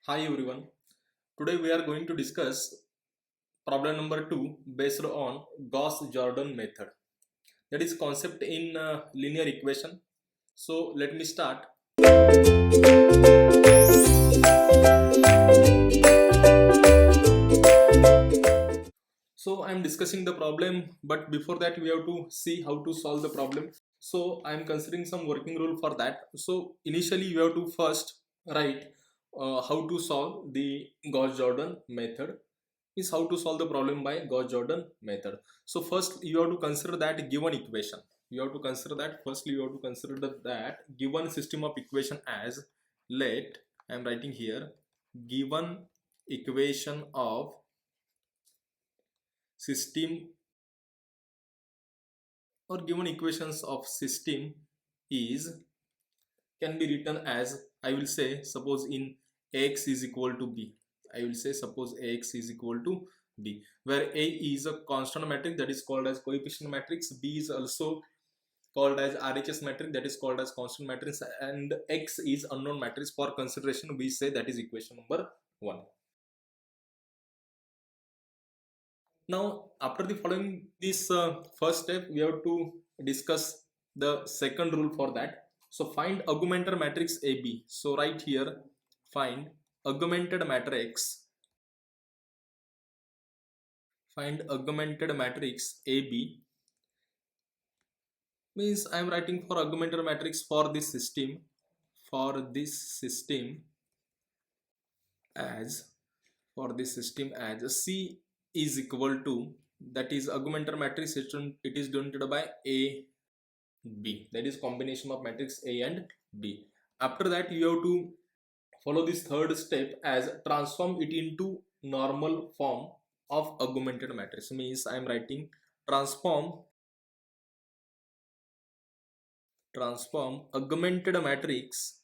Hi everyone. Today we are going to discuss problem number 2 based on Gauss-Jordan method. That is concept in linear equation. So let me start. So I am discussing the problem, but before that we have to see how to solve the problem. So I am considering some working rule for that. So initially you have to first write how to solve the Gauss-Jordan method. Is how to solve the problem by Gauss-Jordan method. So first you have to consider that given equation. You have to consider that firstly you have to consider that given system of equation as, let I am writing here, given equation of system or given equations of system is can be written as, I will say, suppose in Ax is equal to b. I will say suppose Ax is equal to b, where A is a constant matrix that is called as coefficient matrix, b is also called as RHS matrix that is called as constant matrix, and X is unknown matrix. For consideration we say that is equation number 1. Now after the following this first step, we have to discuss the second rule for that. So find augmented matrix AB. So right here, find augmented matrix. Find augmented matrix AB means I am writing for augmented matrix for this system. For this system as C is equal to, that is augmented matrix. It is denoted by A B, that is combination of matrix A and B. After that you have to follow this third step as transform it into normal form of augmented matrix. Means I am writing transform augmented matrix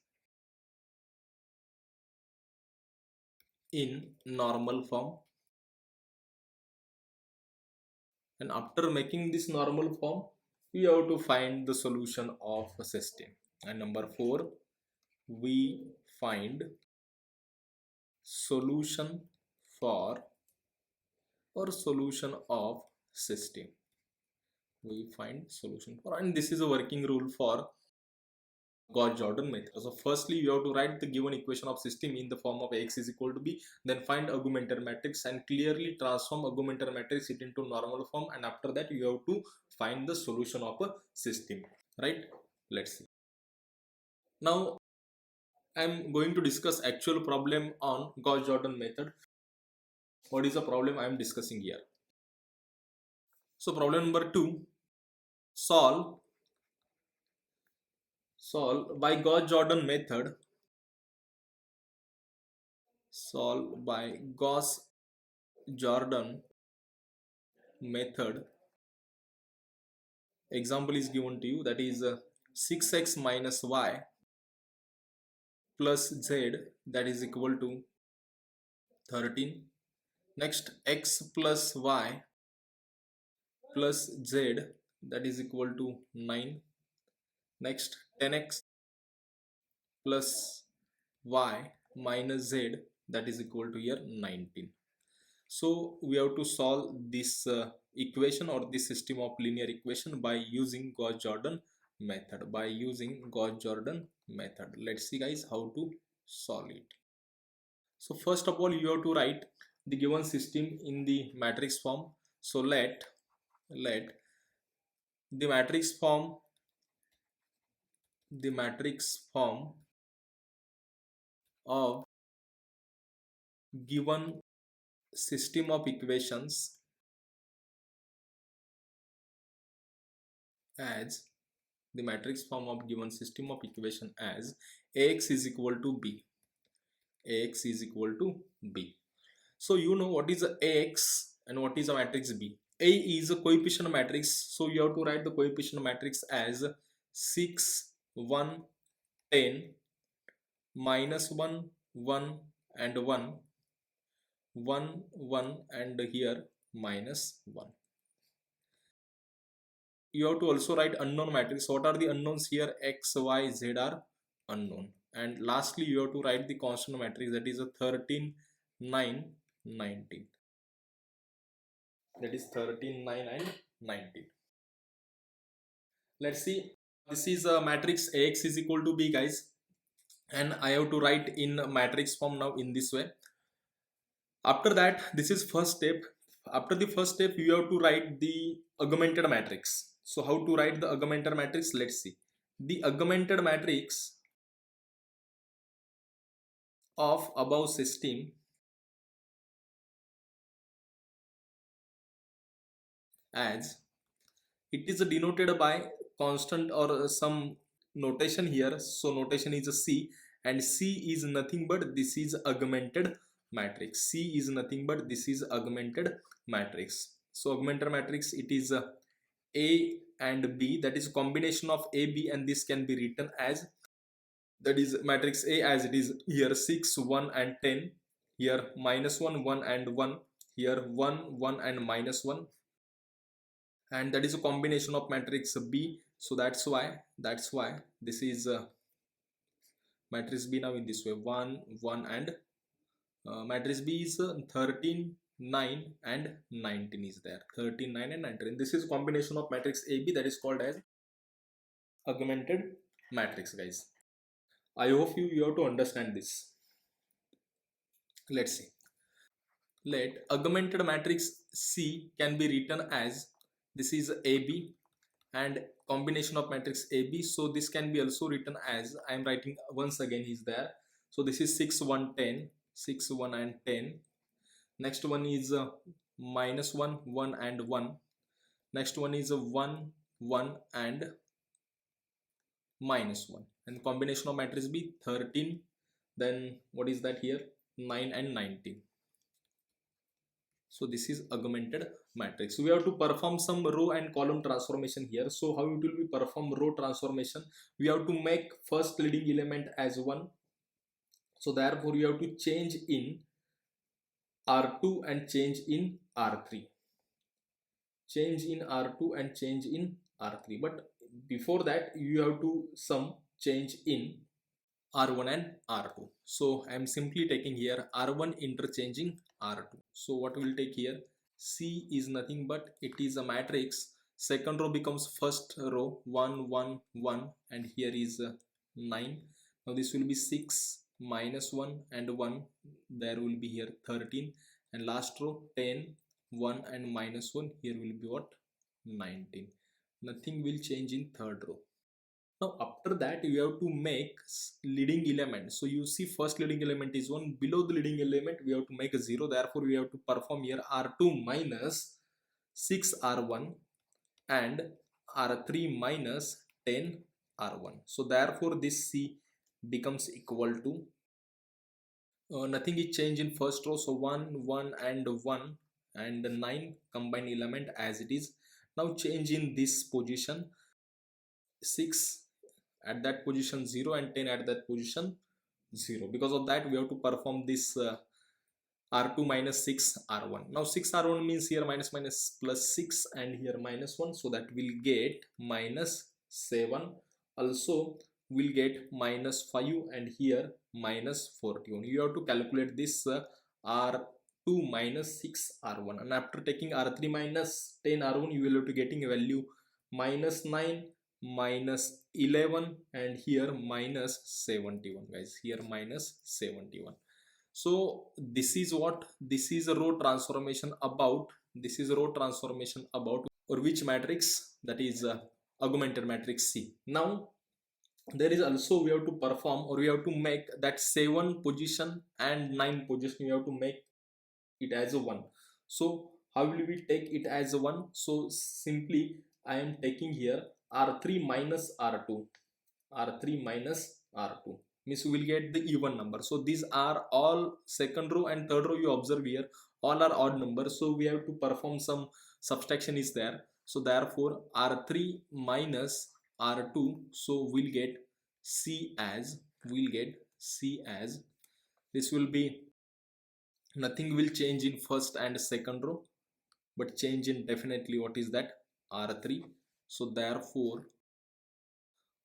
in normal form, and after making this normal form we have to find the solution of a system. And number 4, we find solution for solution of system. We find solution for, and this is a working rule for Gauss-Jordan method. So firstly you have to write the given equation of system in the form of X is equal to B, then find augmented matrix and clearly transform augmented matrix it into normal form, and after that you have to find the solution of a system, right? Let's see. Now I am going to discuss actual problem on Gauss-Jordan method. What is the problem I am discussing here? So problem number 2, solve by Gauss-Jordan method. Solve by Gauss-Jordan method. Example is given to you, that is 6x minus y plus z, that is equal to 13. Next, x plus y plus z, that is equal to 9. Next, 10x plus y minus z, that is equal to here 19. So we have to solve this equation or this system of linear equation by using Gauss-Jordan method. Let's see guys how to solve it. So first of all you have to write the given system in the matrix form. So let the matrix form of given system of equations as the matrix form of given system of equation as Ax is equal to B. Ax is equal to B. So you know what is a Ax and what is a matrix B. A is a coefficient matrix, so you have to write the coefficient matrix as 6, 1, 10, minus 1, 1 and 1, 1, 1 and here minus 1. You have to also write unknown matrix. What are the unknowns here? X, Y, Z are unknown. and lastly you have to write the constant matrix, that is a 13, 9, 19. That is 13, 9 and 19. Let's see, this is a matrix Ax is equal to B, guys, and I have to write in matrix form now in this way. After that, this is first step. After the first step, you have to write the augmented matrix. So how to write the augmented matrix? Let's see. The augmented matrix of above system as, it is denoted by constant or some notation here. So notation is a C, and C is nothing but this is augmented matrix. C is nothing but this is augmented matrix. So augmented matrix, it is A and B, that is combination of A, B, and this can be written as, that is matrix A as it is here 6, 1 and 10, here -1, 1 and 1, here 1, 1 and -1, and that is a combination of matrix B. So that's why this is matrix B now in this way, 1, 1 and matrix B is 13, 9 and 19 is there, 13, 9 and 19. This is combination of matrix AB, that is called as augmented matrix, guys. I hope you have to understand this. Let's see. Let augmented matrix C can be written as, this is AB and combination of matrix AB. So this can be also written as, I am writing once again is there. So this is 6, 1, 10, 6, 1 and 10. Next one is -1, 1 and 1. Next one is 1, 1 and -1. And combination of matrix B 13. Then what is that here? 9 and 19. So this is augmented matrix. We have to perform some row and column transformation here. So how it will be perform row transformation? We have to make first leading element as 1. So therefore you have to change in R2 and change in R3. Change in R2 and change in R3. But before that you have to some change in R1 and R2. So I am simply taking here R1 interchanging R2. So what we will take here? C is nothing but it is a matrix. Second row becomes first row, 1, 1, 1, and here is 9. Now this will be 6, -1 and 1. There will be here 13, and last row 10, 1 and -1. Here will be what? 19. Nothing will change in third row. Now after that you have to make leading element. So you see first leading element is 1. Below the leading element we have to make a 0. Therefore we have to perform here R2 minus 6R1 and R3 minus 10R1. So therefore this C becomes equal to nothing is changed in first row. So 1, 1 and 1 and 9 combined element as it is. Now change in this position, 6 at that position 0 and 10 at that position 0. Because of that we have to perform this R2 minus 6 R1. Now 6 R1 means here minus minus plus 6 and here -1. So that will get -7. Also will get -5 and here -41. You have to calculate this R2 minus 6 R1, and after taking R3 minus 10 R1 you will have to getting a value -9, -11 and here -71, guys, here -71. So this is what, this is a row transformation about, this is a row transformation about or which matrix? That is augmented matrix C. Now there is also we have to perform or we have to make that 7 position and 9 position, you have to make it as a 1. So how will we take it as a 1? So simply I am taking here R3 minus R2. R3 minus R2 means we will get the even number. So these are all second row and third row, you observe here all are odd numbers. So we have to perform some subtraction is there. So therefore R3 minus R2, so we'll get C as, this will be, nothing will change in first and second row, but change in definitely what is that? R3. So therefore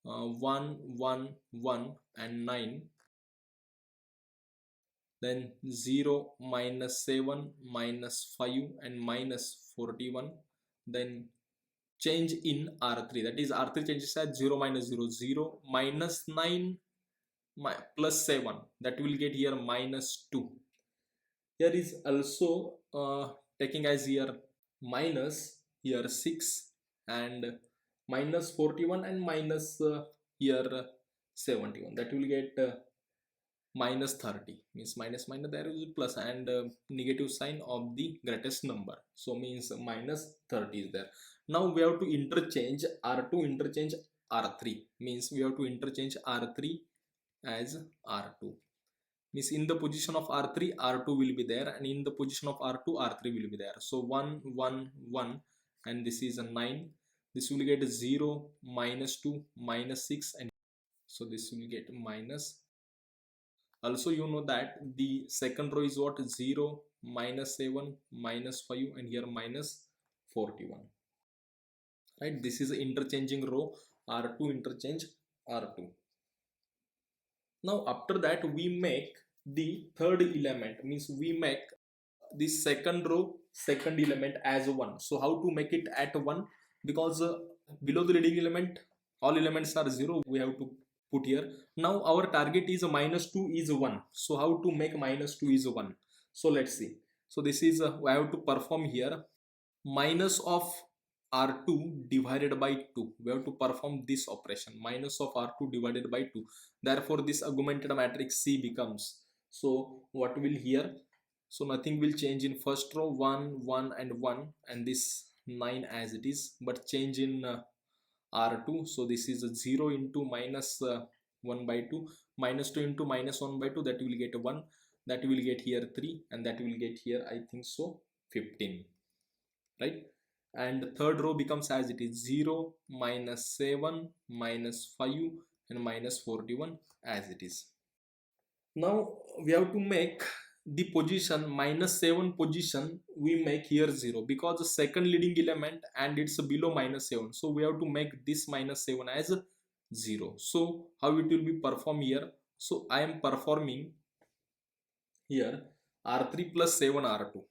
1 1 1 and 9, then 0 minus 7 minus 5 and minus 41, then change in R3, that is R3 changes as 0 minus 0 0 minus 9 plus 7, that will get here minus 2. Here is also taking as here minus here 6 and minus 41 and minus here 71, that will get minus 30, means minus minus there is plus and negative sign of the greatest number, so means minus 30 is there. Now we have to interchange R2 interchange R3, means we have to interchange R3 as R2, means in the position of R3 R2 will be there, and in the position of R2 R3 will be there. So 1 1 1 and this is a 9, this will get 0 minus 2 minus 6, and so this will get minus. Also you know that the second row is what, 0 minus 7 minus 5 and here minus 41, right? This is interchanging row R2 interchange R2. Now after that we make the third element, means we make the second row second element as 1. So how to make it at 1, because below the leading element all elements are 0, we have to put here. Now our target is minus 2 is 1, so how to make minus 2 is 1? So let's see. So this is I have to perform here minus of R2 divided by 2. We have to perform this operation, minus of R2 divided by 2. Therefore this augmented matrix C becomes, so what will here, so nothing will change in first row, 1 1 and 1 and this 9 as it is, but change in R2, so this is a 0 into minus 1 by 2, minus 2 into minus 1 by 2, that will get 1, that will get here 3, and that will get here I think so 15, right? And third row becomes as it is, 0 minus 7 minus 5 and minus 41 as it is. Now we have to make the position minus 7 position, we make here 0 because the second leading element and it's below minus 7, so we have to make this minus 7 as 0. So how it will be performed here? So I am performing here R3 plus 7 R2,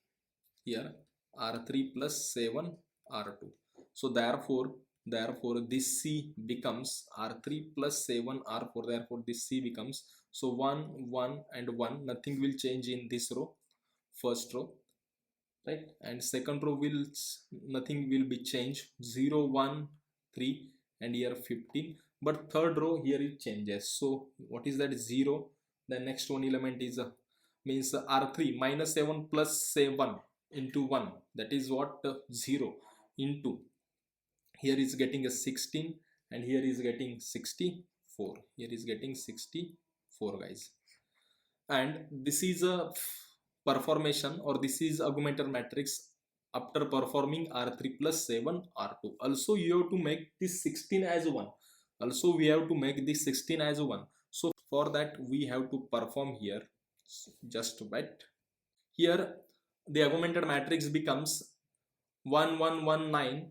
here R3 plus 7 R2. So therefore this C becomes R3 plus 7 R4, therefore this C becomes, so 1 1 and 1, nothing will change in this row, first row, right? And second row will, nothing will be changed, 0 1 3 and here 15, but third row here it changes. So what is that, 0, the next one element is means R3 minus 7 plus 7 into 1, that is what, 0 into, here is getting a 16 and here is getting 64, here is getting 64 guys. And this is a performation, or this is augmented matrix after performing R3 plus 7 R2. Also you have to make this 16 as 1, also we have to make this 16 as 1. So for that we have to perform here, just wait, here the augmented matrix becomes 1 1 1 9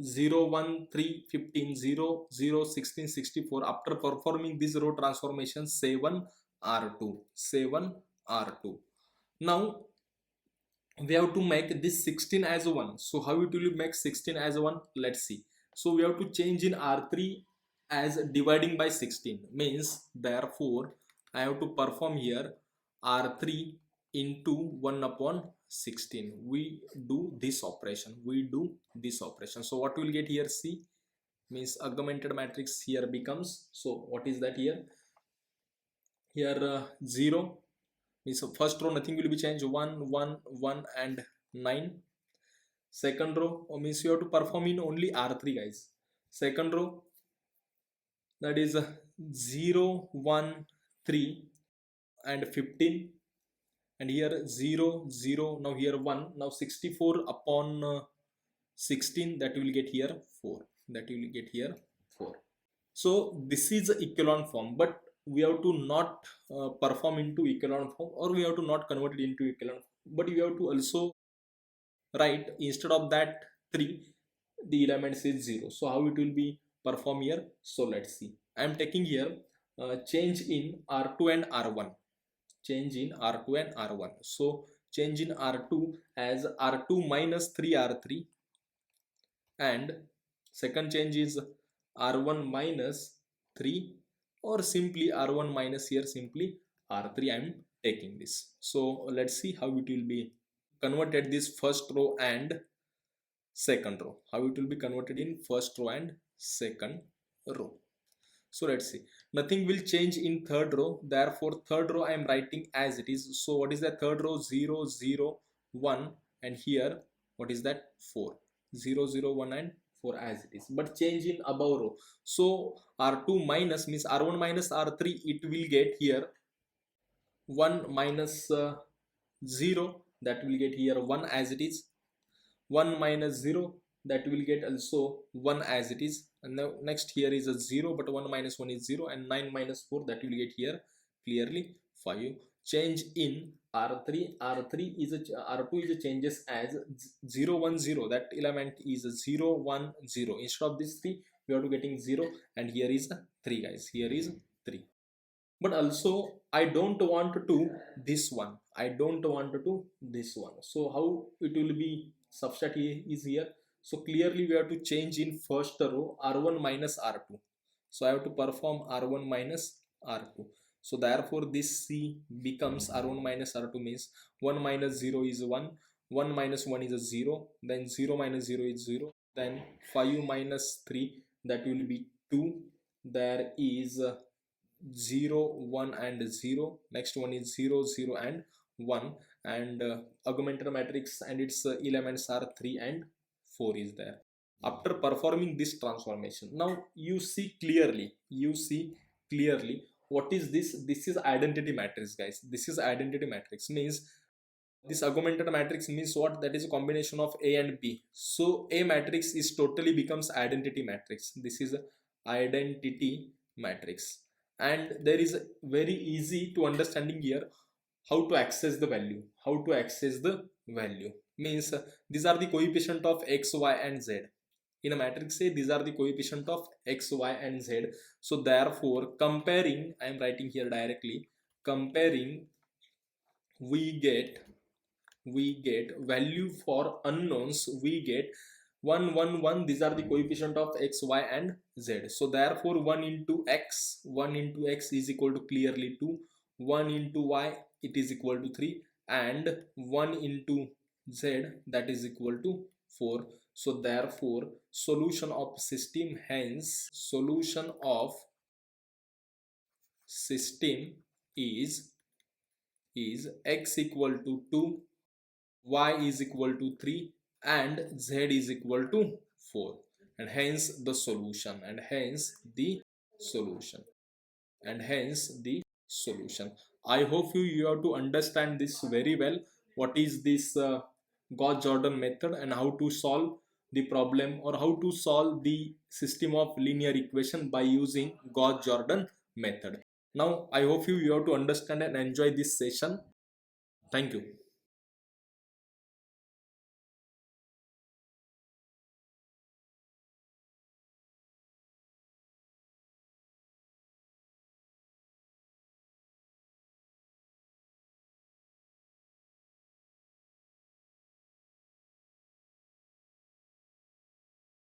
0 1 3 15 0 0 16 64. After performing this row transformation, 7 R2 7 R2. Now we have to make this 16 as 1. So how it will make 16 as 1? Let's see. So we have to change in R3 as dividing by 16, means therefore I have to perform here R3 into 1 upon 16. We do this operation, so what will get here, C, means augmented matrix here becomes, so what is that here, 0 means first row nothing will be changed, 1 1 1 and 9. Second row means you have to perform in only R3 guys. Second row, that is 0 1 3 and 15, and here 0 0, now here 1, now 64 upon 16, that will get here 4, that will get here 4. So this is the echelon form, but we have to not perform into echelon form, or we have to not convert it into echelon form, but we have to also write instead of that 3 the elements is 0. So how it will be, perform here. So let's see. I am taking here change in R2 and R1. Change in R2 and R1. So change in R2 as R2 minus 3R3, and second change is R1 minus 3, or simply R1 minus here simply R3. I am taking this. So let's see how it will be converted, this first row and second row, how it will be converted in first row and second row. So let's see, nothing will change in third row, therefore third row I am writing as it is. So what is the third row? 0 0 1, and here what is that? 4. 0 0 1 and 4 as it is, but change in above row. So R2 minus means R1 minus R3, it will get here 1 minus 0, that will get here 1 as it is. 1 minus 0, that will get also 1 as it is. And now next here is a 0, but 1 minus 1 is 0, and 9 minus 4, that will get here clearly 5. Change in R3. R3 is a R2 is a changes as 0 1 0, that element is a 0 1 0. Instead of this 3 we are to getting 0, and here is a 3 guys, here is 3. But also I don't want to do this one, I don't want to do this one. So how it will be substitute is here. So clearly we have to change in first row R1 minus R2. So I have to perform R1 minus R2. So therefore this C becomes R1 minus R2 means 1 minus 0 is 1, 1 minus 1 is a 0, then 0 minus 0 is 0, then 5 minus 3, that will be 2, there is 0 1 and 0, next one is 0 0 and 1, and augmented matrix and its elements are 3 and 4 is there. After performing this transformation, now you see clearly what is this. This is identity matrix guys, this is identity matrix, means this augmented matrix means what? That is a combination of A and B. So A matrix is totally becomes identity matrix. This is identity matrix, and there is very easy to understanding here how to access the value. How to access the value means these are the coefficient of x, y and z. In a matrix A, these are the coefficient of x, y and z. So therefore comparing, I am writing here directly, comparing, we get value for unknowns, we get 1 1 1. These are the coefficient of x, y and z. So therefore 1 into x is equal to clearly 2, 1 into y it is equal to 3, and 1 into z, that is equal to 4. So therefore solution of system, hence solution of system is x equal to 2, y is equal to 3, and z is equal to 4, and hence the solution, and hence the solution, and hence the solution. I hope you have to understand this very well, what is this Gauss-Jordan method and how to solve the problem, or how to solve the system of linear equation by using Gauss-Jordan method. Now I hope you have to understand and enjoy this session. Thank you.